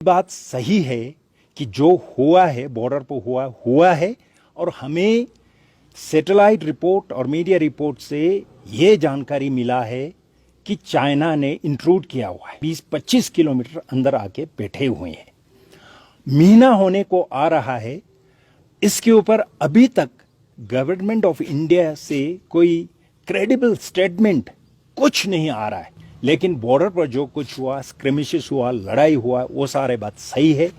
बात सही है कि जो हुआ है बॉर्डर पर हुआ है और हमें सैटेलाइट रिपोर्ट और मीडिया रिपोर्ट से ये जानकारी मिला है कि चाइना ने इंट्रूड किया हुआ है, 20-25 किलोमीटर अंदर आके बैठे हुए हैं। महीना होने को आ रहा है, इसके ऊपर अभी तक गवर्नमेंट ऑफ इंडिया से कोई क्रेडिबल स्टेटमेंट कुछ नहीं आ रहा है। लेकिन बॉर्डर पर जो कुछ हुआ, स्क्रिमिशेस हुआ, लड़ाई हुआ, वो सारे बात सही है।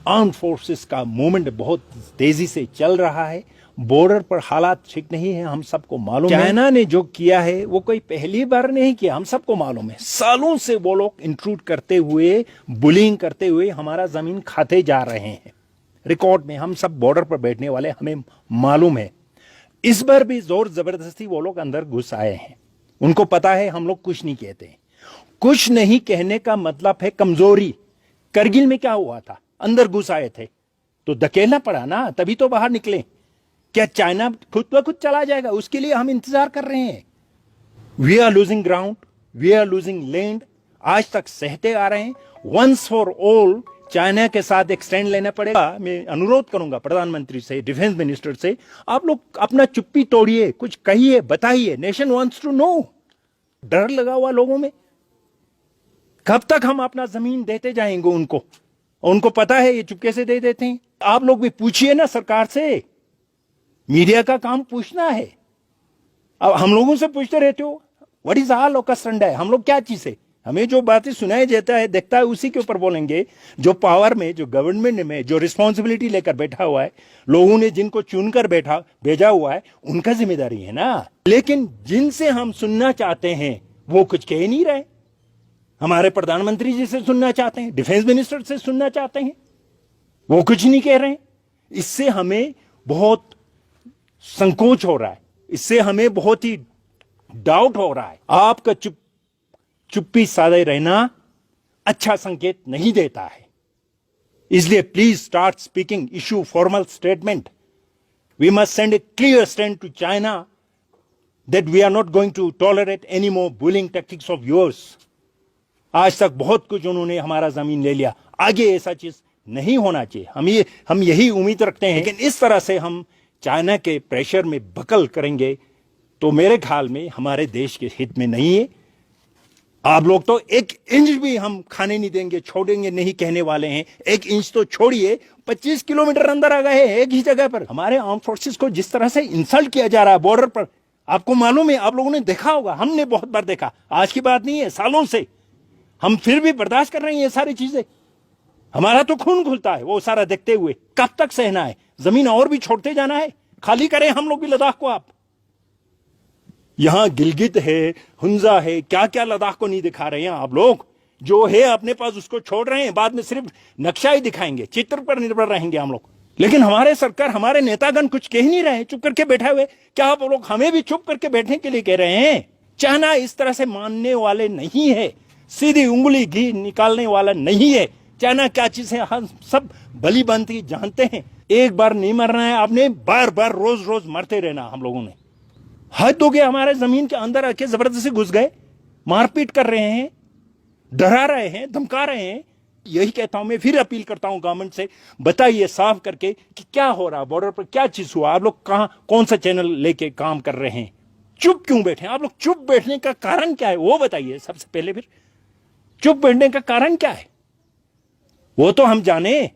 आर्म फोर्सेस का मूवमेंट बहुत तेजी से चल रहा है। बॉर्डर पर हालात ठीक नहीं है, हम सबको मालूम है। चाइना ने जो किया है वो कोई पहली बार नहीं किया, हम सबको मालूम है। सालों से वो लोग इंट्रूड करते हुए, बुलिंग करते हुए हमारा जमीन खाते जा रहे हैं। रिकॉर्ड में हम सब बॉर्डर पर बैठने वाले, हमें मालूम है। इस बार भी जोर जबरदस्ती वो लोग अंदर घुस आए हैं। उनको पता है हम लोग कुछ नहीं कहते। कुछ नहीं कहने का मतलब है कमजोरी। करगिल में क्या हुआ था? अंदर घुस आए थे तो धकेलना पड़ा ना, तभी तो बाहर निकले। क्या चाइना खुद ब खुद चला जाएगा? उसके लिए हम इंतजार कर रहे हैं। We are losing ground, we are losing land. आज तक सहते आ रहे हैं। वंस फॉर ऑल चाइना के साथ एक स्टैंड लेना पड़ेगा। मैं अनुरोध करूंगा प्रधानमंत्री से, डिफेंस मिनिस्टर से, आप लोग अपना चुप्पी तोड़िए, कुछ कहिए, बताइए। Nation wants to know. डर लगा हुआ लोगों में। कब तक हम अपना जमीन देते जाएंगे उनको? उनको पता है ये चुपके से दे देते हैं। आप लोग भी पूछिए ना सरकार से। मीडिया का काम पूछना है। अब हम लोगों से पूछते रहते हो what is our locus fund है, हम लोग क्या चीज है? हमें जो बातें सुनाई देता है, देखता है, उसी के ऊपर बोलेंगे। जो पावर में, जो गवर्नमेंट में, जो रिस्पॉन्सिबिलिटी लेकर बैठा हुआ है, लोगों ने जिनको चुनकर भेजा हुआ है, उनका जिम्मेदारी है ना। लेकिन जिनसे हम सुनना चाहते हैं वो कुछ कह नहीं रहे। हमारे प्रधानमंत्री जी से सुनना चाहते हैं, डिफेंस मिनिस्टर से सुनना चाहते हैं, वो कुछ नहीं कह रहे हैं। इससे हमें बहुत संकोच हो रहा है, इससे हमें बहुत ही डाउट हो रहा है। आपका चुप्पी साधे रहना अच्छा संकेत नहीं देता है। इसलिए please start speaking, issue formal statement. We must send a clear stand to China that we are not going to tolerate any more bullying tactics of yours. आज तक बहुत कुछ उन्होंने हमारा जमीन ले लिया, आगे ऐसा चीज नहीं होना चाहिए। हम यही उम्मीद रखते हैं। लेकिन इस तरह से हम चाइना के प्रेशर में बकल करेंगे तो मेरे ख्याल में हमारे देश के हित में नहीं है। आप लोग तो 1 इंच भी हम खाने नहीं देंगे, छोड़ेंगे नहीं कहने वाले हैं। 1 इंच तो छोड़िए, 25 किलोमीटर अंदर आ गए हैं एक ही जगह पर। हमारे आर्म फोर्सेस को जिस तरह से इंसल्ट किया जा रहा है बॉर्डर पर, आपको मालूम है, आप लोगों ने देखा होगा, हमने बहुत बार देखा। आज की बात नहीं है, सालों से हम फिर भी बर्दाश्त कर रहे हैं ये सारी चीजें। हमारा तो खून खुलता है वो सारा देखते हुए। कब तक सहना है? जमीन और भी छोड़ते जाना है? खाली करें हम लोग भी लद्दाख को। आप यहां गिलगित है, हुंजा है, क्या क्या लद्दाख को नहीं दिखा रहे हैं आप लोग। जो है अपने पास उसको छोड़ रहे हैं, बाद में सिर्फ नक्शा ही दिखाएंगे, चित्र पर निर्भर रहेंगे हम लोग। लेकिन हमारे सरकार, हमारे नेतागण कुछ कह नहीं रहे, चुप करके बैठे हुए। क्या आप लोग हमें भी चुप करके बैठने के लिए कह रहे हैं? चाइना इस तरह से मानने वाले नहीं है, सीधी उंगली घी निकालने वाला नहीं है। चाइना क्या चीज है हम सब भली भांति जानते हैं। एक बार नहीं मरना है आपने, बार बार रोज रोज मरते रहना। हम लोगों ने हद हो गया। हमारे जमीन के अंदर आके जबरदस्ती घुस गए, मारपीट कर रहे हैं, डरा रहे हैं, धमका रहे हैं। यही कहता हूं मैं, फिर अपील करता हूं गवर्नमेंट से, बताइए साफ करके कि क्या हो रहा, बॉर्डर पर क्या चीज हुआ। आप लोग कहां, कौन सा चैनल लेके काम कर रहे हैं? चुप क्यों बैठे आप लोग? चुप बैठने का कारण क्या है वो बताइए सबसे पहले। फिर चुप बैठने का कारण क्या है वो तो हम जाने।